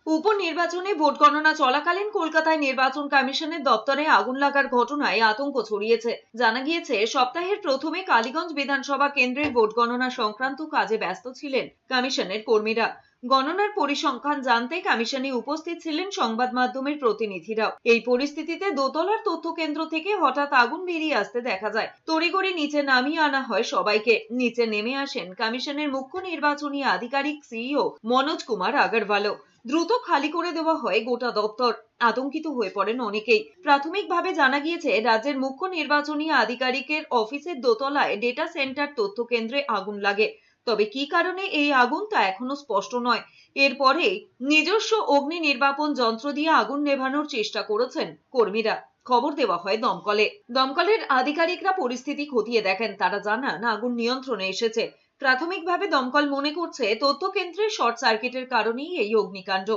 উপনির্বাচনে ভোট গণনা চলাকালীন কলকাতায় নির্বাচন কমিশনের দপ্তরে আগুন লাগার ঘটনায় আতঙ্ক ছড়িয়েছে। জানা গিয়েছে, সপ্তাহের প্রথমে কালীগঞ্জ বিধানসভা কেন্দ্রের ভোট গণনা সংক্রান্ত কাজে ব্যস্ত ছিলেন কমিশনের কর্মীরা। গণনার পরিসংখ্যান জানতে কমিশনে উপস্থিত ছিলেন সংবাদ মাধ্যমের প্রতিনিধিরাও। এই পরিস্থিতিতে দোতলার তথ্য কেন্দ্র থেকে হঠাৎ আগুন বেরিয়ে আসতে দেখা যায়। তড়িঘড়ি নিচে নামিয়ে আনা হয় সবাইকে। নিচে নেমে আসেন কমিশনের মুখ্য নির্বাচনী আধিকারিক সিইও মনোজ কুমার আগরওয়ালও। দ্রুত খালি করে দেওয়া হয় গোটা দপ্তর। আতঙ্কিত হয়ে পড়েন অনেকেই। প্রাথমিকভাবে জানা গিয়েছে, রাজ্যের মুখ্য নির্বাচনী আধিকারিকের অফিসের দোতলায় ডেটা সেন্টার তথ্য কেন্দ্রে আগুন লাগে। তবে কি কারণে এই আগুন তা এখনো স্পষ্ট নয়। এরপরে নিজস্ব অগ্নি নির্বাপন যন্ত্র দিয়ে আগুন নেভানোর চেষ্টা করেছেন কর্মীরা। খবর দেওয়া হয় দমকলে। দমকলের আধিকারিকরা পরিস্থিতি খতিয়ে দেখেন। তারা জানান, আগুন নিয়ন্ত্রণে এসেছে। প্রাথমিকভাবে দমকল মনে করছে তথ্য কেন্দ্রের শর্ট সার্কিটের কারণেই এই অগ্নিকাণ্ড।